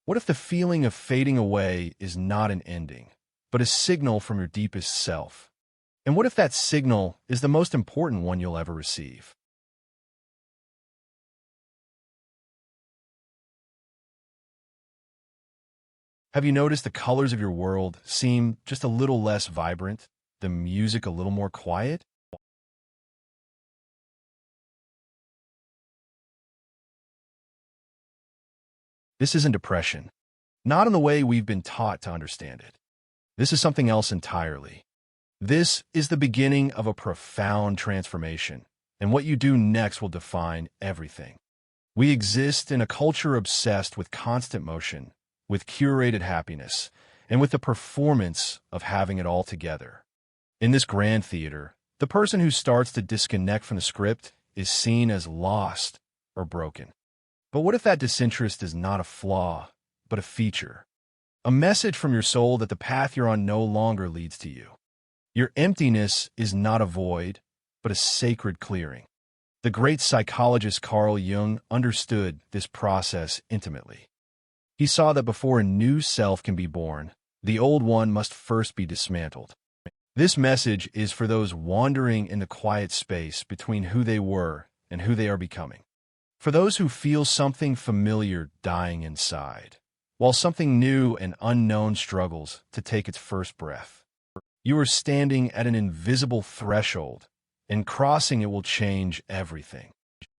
What if the feeling of fading away is not an ending, but a signal from your deepest self? And what if that signal is the most important one you'll ever receive? Have you noticed the colors of your world seem just a little less vibrant, the music a little more quiet? This isn't depression, not in the way we've been taught to understand it. This is something else entirely. This is the beginning of a profound transformation, and what you do next will define everything. We exist in a culture obsessed with constant motion, with curated happiness, and with the performance of having it all together. In this grand theater, the person who starts to disconnect from the script is seen as lost or broken. But what if that disinterest is not a flaw, but a feature? A message from your soul that the path you're on no longer leads to you. Your emptiness is not a void, but a sacred clearing. The great psychologist Carl Jung understood this process intimately. He saw that before a new self can be born, the old one must first be dismantled. This message is for those wandering in the quiet space between who they were and who they are becoming. For those who feel something familiar dying inside, while something new and unknown struggles to take its first breath. You are standing at an invisible threshold, and crossing it will change everything.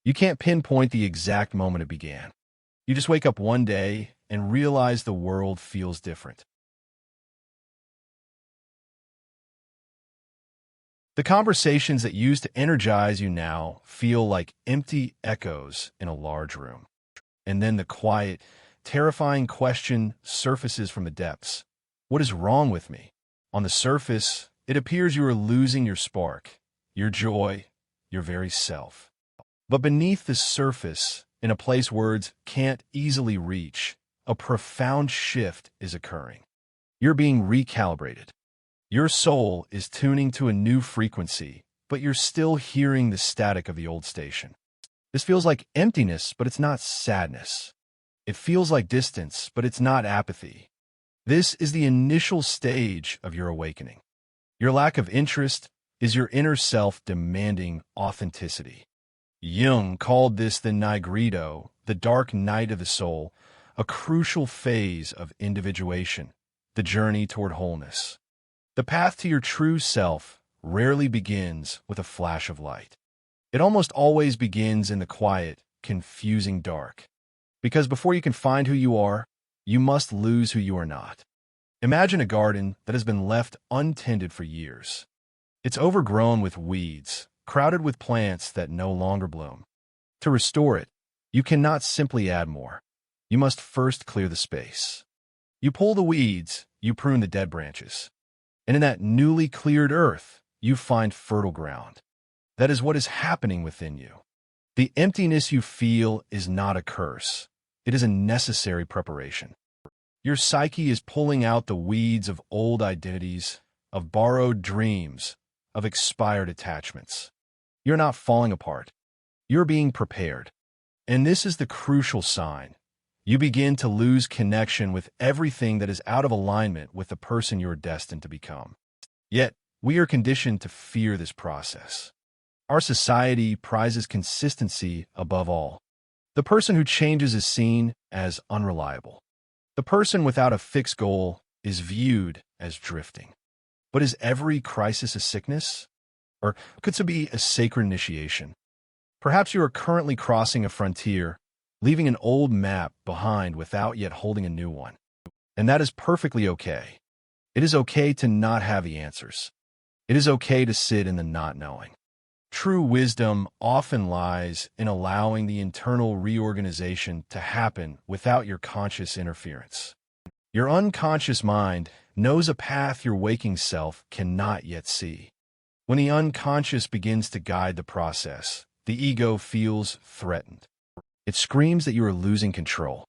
You can't pinpoint the exact moment it began. You just wake up one day and realize the world feels different. The conversations that used to energize you now feel like empty echoes in a large room. And then the quiet, terrifying question surfaces from the depths. What is wrong with me? On the surface, it appears you are losing your spark, your joy, your very self. But beneath the surface, in a place words can't easily reach, a profound shift is occurring. You're being recalibrated. Your soul is tuning to a new frequency, but you're still hearing the static of the old station. This feels like emptiness, but it's not sadness. It feels like distance, but it's not apathy. This is the initial stage of your awakening. Your lack of interest is your inner self demanding authenticity. Jung called this the nigredo, the dark night of the soul, a crucial phase of individuation, the journey toward wholeness. The path to your true self rarely begins with a flash of light. It almost always begins in the quiet, confusing dark. Because before you can find who you are, you must lose who you are not. Imagine a garden that has been left untended for years. It's overgrown with weeds, crowded with plants that no longer bloom. To restore it, you cannot simply add more. You must first clear the space. You pull the weeds, you prune the dead branches. And in that newly cleared earth, you find fertile ground. That is what is happening within you. The emptiness you feel is not a curse. It is a necessary preparation. Your psyche is pulling out the weeds of old identities, of borrowed dreams, of expired attachments. You're not falling apart. You're being prepared. And this is the crucial sign. You begin to lose connection with everything that is out of alignment with the person you are destined to become. Yet, we are conditioned to fear this process. Our society prizes consistency above all. The person who changes is seen as unreliable. The person without a fixed goal is viewed as drifting. But is every crisis a sickness? Or could it be a sacred initiation? Perhaps you are currently crossing a frontier, leaving an old map behind without yet holding a new one. And that is perfectly okay. It is okay to not have the answers. It is okay to sit in the not knowing. True wisdom often lies in allowing the internal reorganization to happen without your conscious interference. Your unconscious mind knows a path your waking self cannot yet see. When the unconscious begins to guide the process, the ego feels threatened. It screams that you are losing control.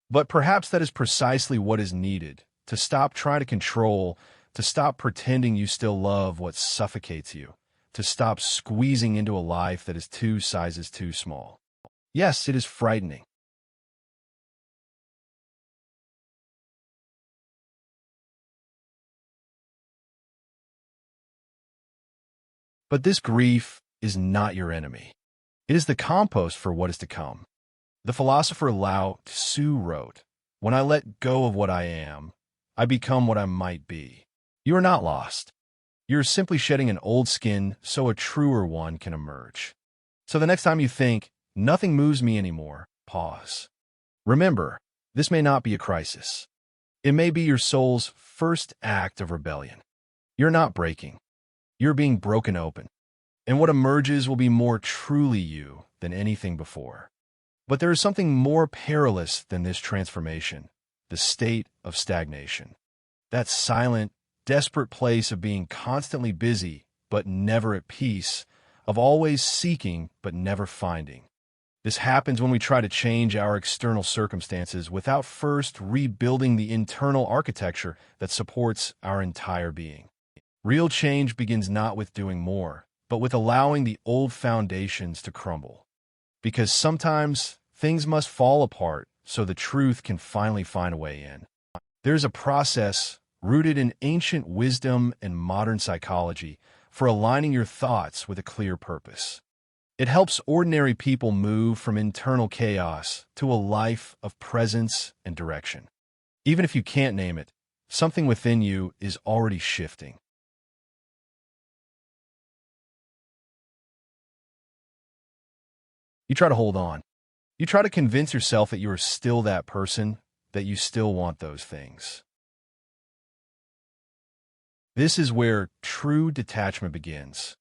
But perhaps that is precisely what is needed, to stop trying to control, to stop pretending you still love what suffocates you, to stop squeezing into a life that is 2 sizes too small. Yes, it is frightening. But this grief is not your enemy. It is the compost for what is to come. The philosopher Lao Tzu wrote, "When I let go of what I am, I become what I might be." You are not lost. You're simply shedding an old skin so a truer one can emerge. So the next time you think, "Nothing moves me anymore," pause. Remember, this may not be a crisis. It may be your soul's first act of rebellion. You're not breaking. You're being broken open. And what emerges will be more truly you than anything before. But there is something more perilous than this transformation, the state of stagnation. That silent, desperate place of being constantly busy but never at peace, of always seeking but never finding. This happens when we try to change our external circumstances without first rebuilding the internal architecture that supports our entire being. Real change begins not with doing more, but with allowing the old foundations to crumble. Because sometimes things must fall apart so the truth can finally find a way in. There's a process rooted in ancient wisdom and modern psychology for aligning your thoughts with a clear purpose. It helps ordinary people move from internal chaos to a life of presence and direction. Even if you can't name it, something within you is already shifting. You try to hold on. You try to convince yourself that you are still that person, that you still want those things. This is where true detachment begins,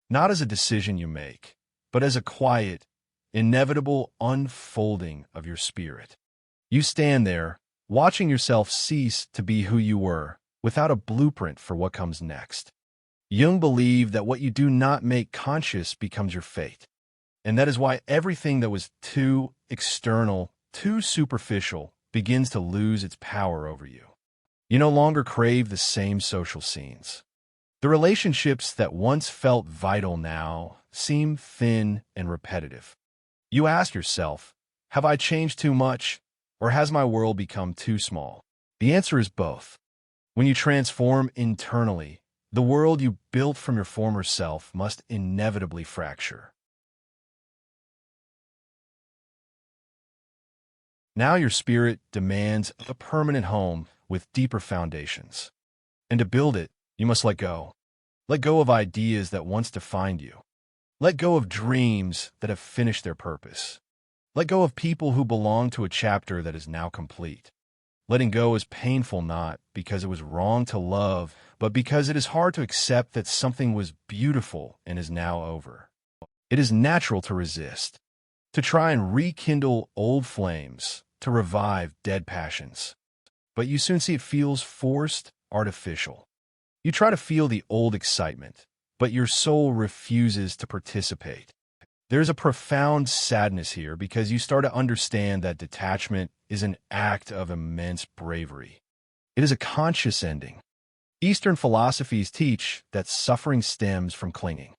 not as a decision you make, but as a quiet, inevitable unfolding of your spirit. You stand there, watching yourself cease to be who you were, without a blueprint for what comes next. Jung believed that what you do not make conscious becomes your fate. And that is why everything that was too external, too superficial, begins to lose its power over you. You no longer crave the same social scenes. The relationships that once felt vital now seem thin and repetitive. You ask yourself, have I changed too much, or has my world become too small? The answer is both. When you transform internally, the world you built from your former self must inevitably fracture. Now your spirit demands a permanent home with deeper foundations. And to build it, you must let go. Let go of ideas that once defined you. Let go of dreams that have finished their purpose. Let go of people who belong to a chapter that is now complete. Letting go is painful not because it was wrong to love, but because it is hard to accept that something was beautiful and is now over. It is natural to resist, to try and rekindle old flames, to revive dead passions. But you soon see it feels forced, artificial. You try to feel the old excitement, but your soul refuses to participate. There's a profound sadness here because you start to understand that detachment is an act of immense bravery. It is a conscious ending. Eastern philosophies teach that suffering stems from clinging.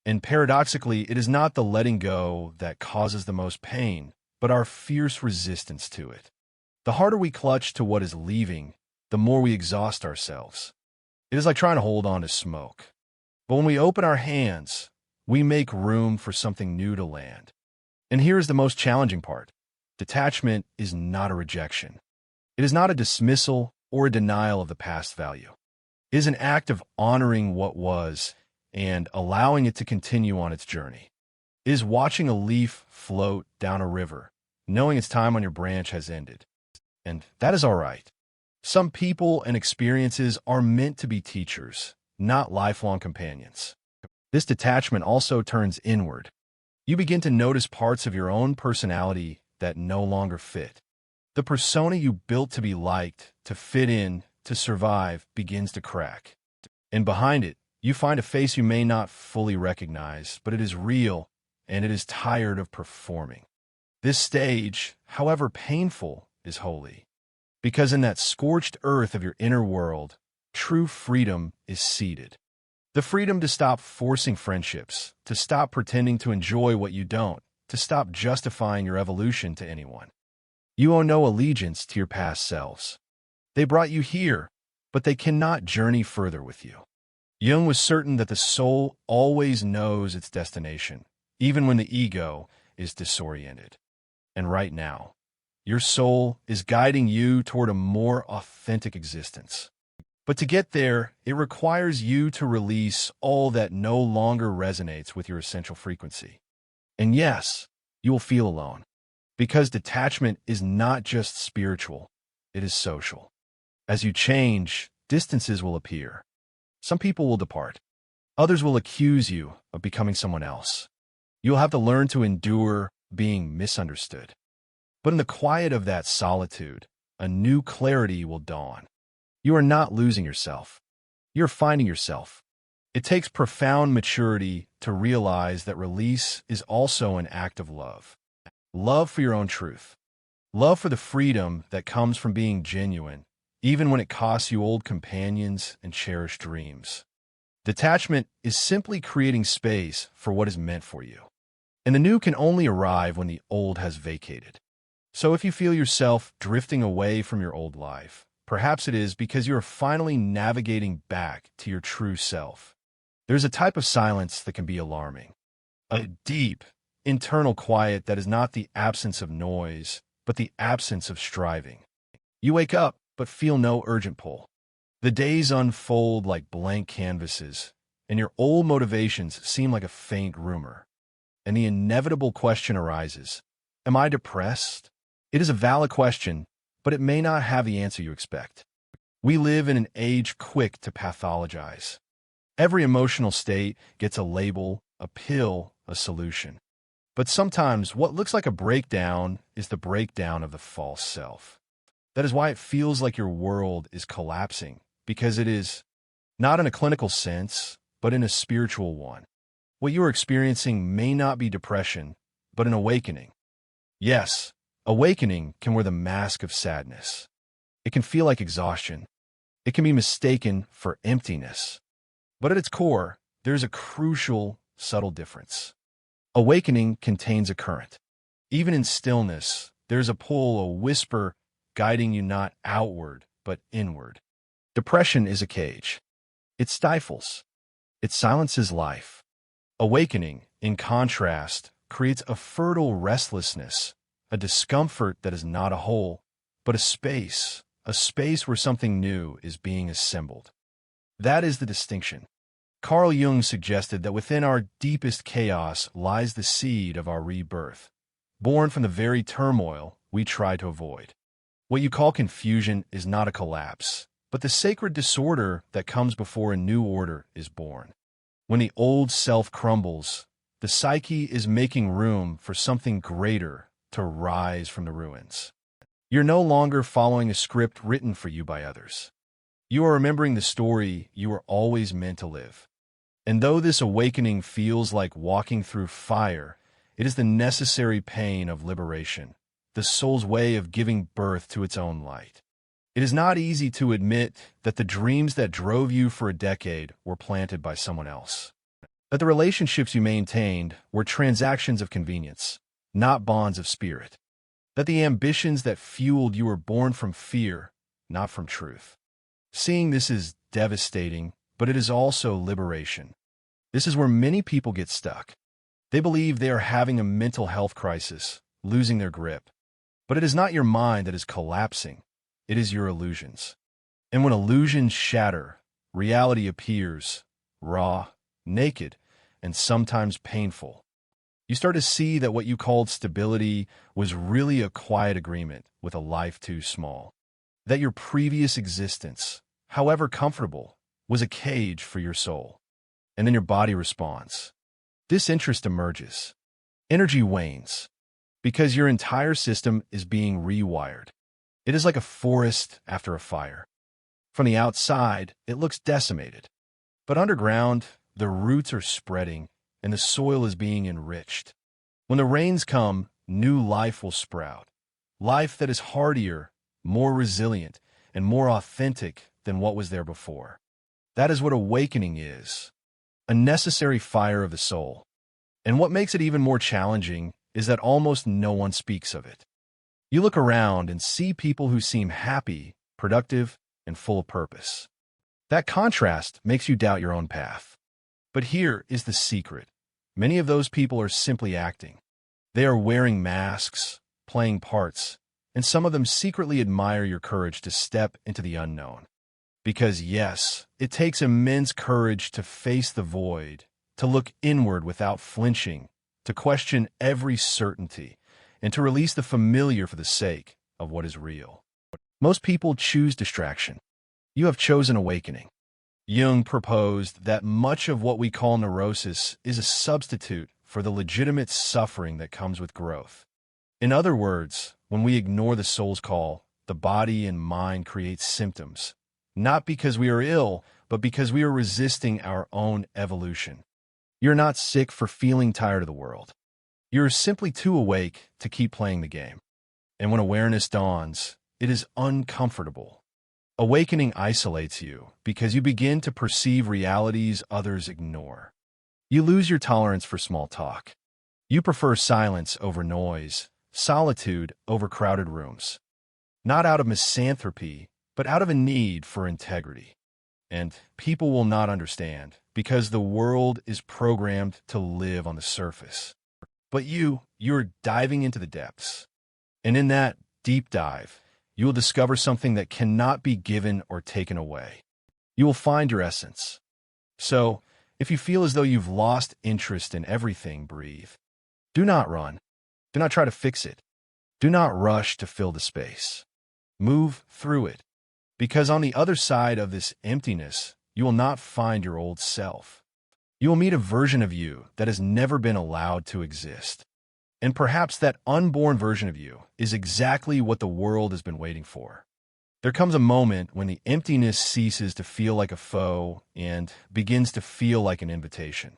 And paradoxically, it is not the letting go that causes the most pain, but our fierce resistance to it. The harder we clutch to what is leaving, the more we exhaust ourselves. It is like trying to hold on to smoke. But when we open our hands, we make room for something new to land. And here is the most challenging part. Detachment is not a rejection. It is not a dismissal or a denial of the past value. It is an act of honoring what was and allowing it to continue on its journey. It is watching a leaf float down a river, knowing its time on your branch has ended. And that is all right. Some people and experiences are meant to be teachers, not lifelong companions. This detachment also turns inward. You begin to notice parts of your own personality that no longer fit. The persona you built to be liked, to fit in, to survive begins to crack. And behind it, you find a face you may not fully recognize, but it is real and it is tired of performing. This stage, however painful, is holy. Because in that scorched earth of your inner world, true freedom is seated. The freedom to stop forcing friendships, to stop pretending to enjoy what you don't, to stop justifying your evolution to anyone. You owe no allegiance to your past selves. They brought you here, but they cannot journey further with you. Jung was certain that the soul always knows its destination, even when the ego is disoriented. And right now, your soul is guiding you toward a more authentic existence. But to get there, it requires you to release all that no longer resonates with your essential frequency. And yes, you will feel alone, because detachment is not just spiritual, it is social. As you change, distances will appear. Some people will depart. Others will accuse you of becoming someone else. You'll have to learn to endure being misunderstood. But in the quiet of that solitude, a new clarity will dawn. You are not losing yourself. You're finding yourself. It takes profound maturity to realize that release is also an act of love. Love for your own truth. Love for the freedom that comes from being genuine, even when it costs you old companions and cherished dreams. Detachment is simply creating space for what is meant for you. And the new can only arrive when the old has vacated. So if you feel yourself drifting away from your old life, perhaps it is because you are finally navigating back to your true self. There's a type of silence that can be alarming. A deep, internal quiet that is not the absence of noise, but the absence of striving. You wake up, but feel no urgent pull. The days unfold like blank canvases, and your old motivations seem like a faint rumor. And the inevitable question arises, am I depressed? It is a valid question, but it may not have the answer you expect. We live in an age quick to pathologize. Every emotional state gets a label, a pill, a solution. But sometimes what looks like a breakdown is the breakdown of the false self. That is why it feels like your world is collapsing, because it is, not in a clinical sense, but in a spiritual one. What you are experiencing may not be depression, but an awakening. Yes, awakening can wear the mask of sadness. It can feel like exhaustion. It can be mistaken for emptiness. But at its core, there's a crucial, subtle difference. Awakening contains a current. Even in stillness, there's a pull, a whisper, guiding you not outward, but inward. Depression is a cage. It stifles. It silences life. Awakening, in contrast, creates a fertile restlessness, a discomfort that is not a hole, but a space where something new is being assembled. That is the distinction. Carl Jung suggested that within our deepest chaos lies the seed of our rebirth, born from the very turmoil we try to avoid. What you call confusion is not a collapse, but the sacred disorder that comes before a new order is born. When the old self crumbles, the psyche is making room for something greater to rise from the ruins. You're no longer following a script written for you by others. You are remembering the story you were always meant to live. And though this awakening feels like walking through fire, it is the necessary pain of liberation, the soul's way of giving birth to its own light. It is not easy to admit that the dreams that drove you for a decade were planted by someone else. That the relationships you maintained were transactions of convenience, not bonds of spirit. That the ambitions that fueled you were born from fear, not from truth. Seeing this is devastating, but it is also liberation. This is where many people get stuck. They believe they are having a mental health crisis, losing their grip. But it is not your mind that is collapsing. It is your illusions. And when illusions shatter, reality appears, raw, naked, and sometimes painful. You start to see that what you called stability was really a quiet agreement with a life too small. That your previous existence, however comfortable, was a cage for your soul. And then your body responds. Disinterest emerges. Energy wanes. Because your entire system is being rewired. It is like a forest after a fire. From the outside, it looks decimated. But underground, the roots are spreading and the soil is being enriched. When the rains come, new life will sprout. Life that is hardier, more resilient, and more authentic than what was there before. That is what awakening is. A necessary fire of the soul. And what makes it even more challenging is that almost no one speaks of it. You look around and see people who seem happy, productive, and full of purpose. That contrast makes you doubt your own path. But here is the secret. Many of those people are simply acting. They are wearing masks, playing parts, and some of them secretly admire your courage to step into the unknown. Because yes, it takes immense courage to face the void, to look inward without flinching, to question every certainty, and to release the familiar for the sake of what is real. Most people choose distraction. You have chosen awakening. Jung proposed that much of what we call neurosis is a substitute for the legitimate suffering that comes with growth. In other words, when we ignore the soul's call, the body and mind create symptoms, not because we are ill, but because we are resisting our own evolution. You're not sick for feeling tired of the world. You're simply too awake to keep playing the game. And when awareness dawns, it is uncomfortable. Awakening isolates you because you begin to perceive realities others ignore. You lose your tolerance for small talk. You prefer silence over noise, solitude over crowded rooms. Not out of misanthropy, but out of a need for integrity. And people will not understand because the world is programmed to live on the surface. But you're diving into the depths. And in that deep dive, you will discover something that cannot be given or taken away. You will find your essence. So, if you feel as though you've lost interest in everything, breathe. Do not run. Do not try to fix it. Do not rush to fill the space. Move through it. Because on the other side of this emptiness, you will not find your old self. You will meet a version of you that has never been allowed to exist. And perhaps that unborn version of you is exactly what the world has been waiting for. There comes a moment when the emptiness ceases to feel like a foe and begins to feel like an invitation.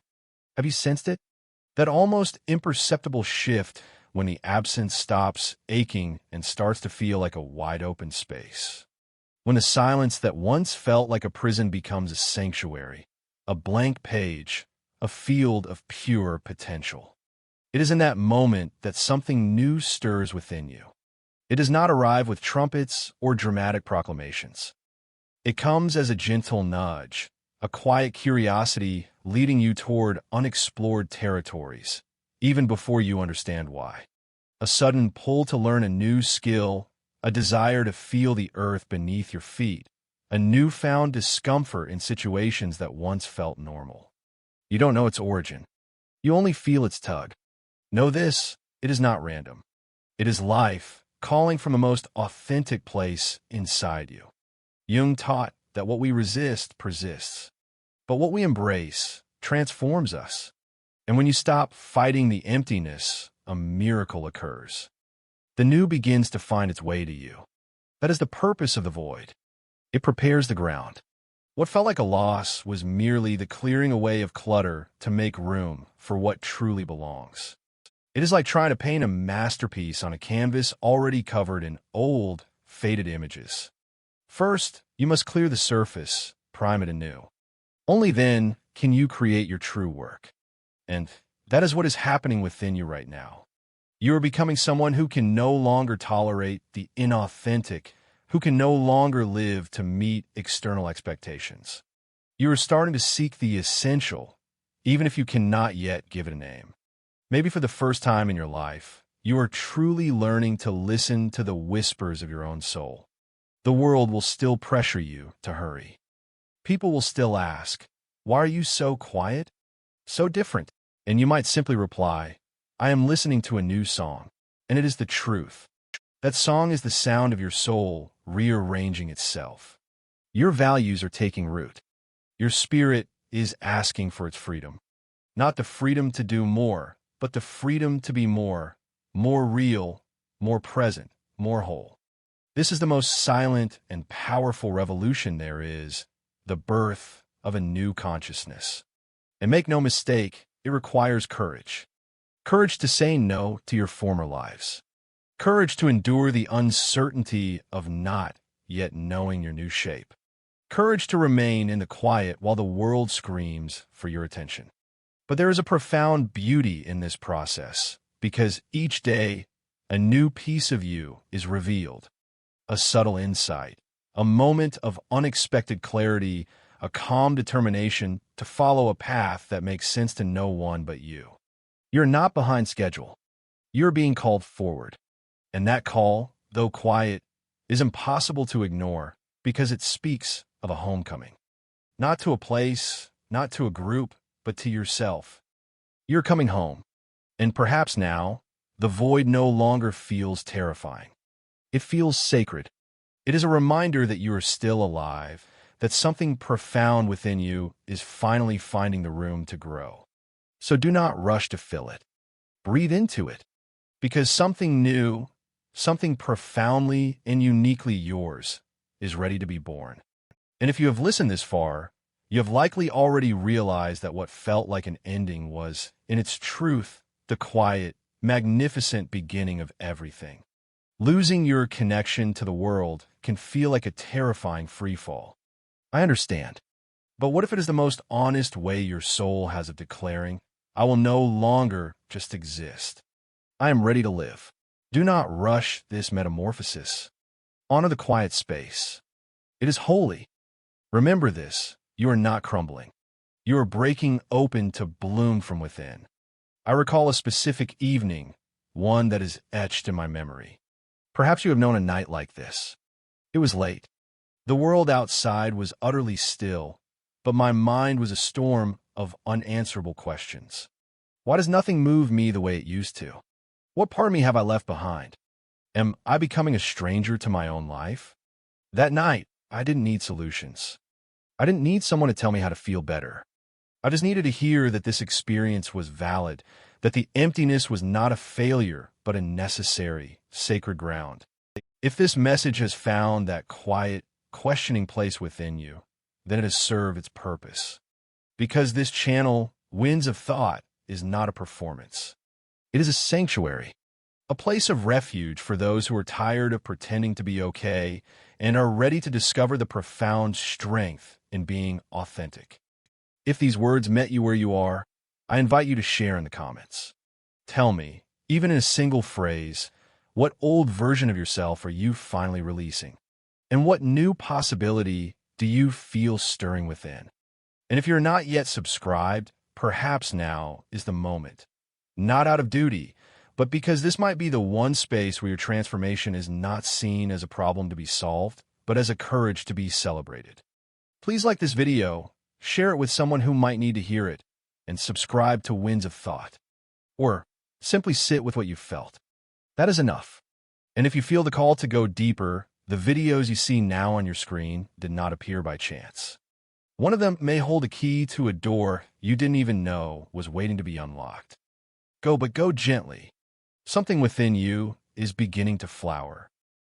Have you sensed it? That almost imperceptible shift when the absence stops aching and starts to feel like a wide-open space. When the silence that once felt like a prison becomes a sanctuary, a blank page, a field of pure potential. It is in that moment that something new stirs within you. It does not arrive with trumpets or dramatic proclamations. It comes as a gentle nudge, a quiet curiosity leading you toward unexplored territories, even before you understand why. A sudden pull to learn a new skill, a desire to feel the earth beneath your feet, a newfound discomfort in situations that once felt normal. You don't know its origin. You only feel its tug. Know this, it is not random. It is life calling from the most authentic place inside you. Jung taught that what we resist persists, but what we embrace transforms us. And when you stop fighting the emptiness, a miracle occurs. The new begins to find its way to you. That is the purpose of the void. It prepares the ground. What felt like a loss was merely the clearing away of clutter to make room for what truly belongs. It is like trying to paint a masterpiece on a canvas already covered in old, faded images. First, you must clear the surface, prime it anew. Only then can you create your true work. And that is what is happening within you right now. You are becoming someone who can no longer tolerate the inauthentic, who can no longer live to meet external expectations. You are starting to seek the essential, even if you cannot yet give it a name. Maybe for the first time in your life, you are truly learning to listen to the whispers of your own soul. The world will still pressure you to hurry. People will still ask, "Why are you so quiet? So different?" And you might simply reply, "I am listening to a new song, and it is the truth." That song is the sound of your soul rearranging itself. Your values are taking root. Your spirit is asking for its freedom. Not the freedom to do more, but the freedom to be more real, more present, more whole. This is the most silent and powerful revolution there is, the birth of a new consciousness. And make no mistake, it requires courage. Courage to say no to your former lives. Courage to endure the uncertainty of not yet knowing your new shape. Courage to remain in the quiet while the world screams for your attention. But there is a profound beauty in this process, because each day, a new piece of you is revealed. A subtle insight, a moment of unexpected clarity, a calm determination to follow a path that makes sense to no one but you. You're not behind schedule. You're being called forward. And that call, though quiet, is impossible to ignore because it speaks of a homecoming. Not to a place, not to a group, but to yourself. You're coming home. And perhaps now, the void no longer feels terrifying. It feels sacred. It is a reminder that you are still alive, that something profound within you is finally finding the room to grow. So do not rush to fill it. Breathe into it, because something new, something profoundly and uniquely yours, is ready to be born. And if you have listened this far, you have likely already realized that what felt like an ending was, in its truth, the quiet, magnificent beginning of everything. Losing your connection to the world can feel like a terrifying freefall. I understand. But what if it is the most honest way your soul has of declaring, I will no longer just exist. I am ready to live. Do not rush this metamorphosis. Honor the quiet space. It is holy. Remember this, you are not crumbling. You are breaking open to bloom from within. I recall a specific evening, one that is etched in my memory. Perhaps you have known a night like this. It was late. The world outside was utterly still, but my mind was a storm of unanswerable questions. Why does nothing move me the way it used to? What part of me have I left behind? Am I becoming a stranger to my own life? That night, I didn't need solutions. I didn't need someone to tell me how to feel better. I just needed to hear that this experience was valid, that the emptiness was not a failure, but a necessary, sacred ground. If this message has found that quiet, questioning place within you, then it has served its purpose. Because this channel, Winds of Thought, is not a performance. It is a sanctuary, a place of refuge for those who are tired of pretending to be okay and are ready to discover the profound strength in being authentic. If these words met you where you are, I invite you to share in the comments. Tell me, even in a single phrase, what old version of yourself are you finally releasing? And what new possibility do you feel stirring within? And if you're not yet subscribed, perhaps now is the moment. Not out of duty, but because this might be the one space where your transformation is not seen as a problem to be solved, but as a courage to be celebrated. Please like this video, share it with someone who might need to hear it, and subscribe to Winds of Thought. Or simply sit with what you felt. That is enough. And if you feel the call to go deeper, the videos you see now on your screen did not appear by chance. One of them may hold a key to a door you didn't even know was waiting to be unlocked. Go gently. Something within you is beginning to flower.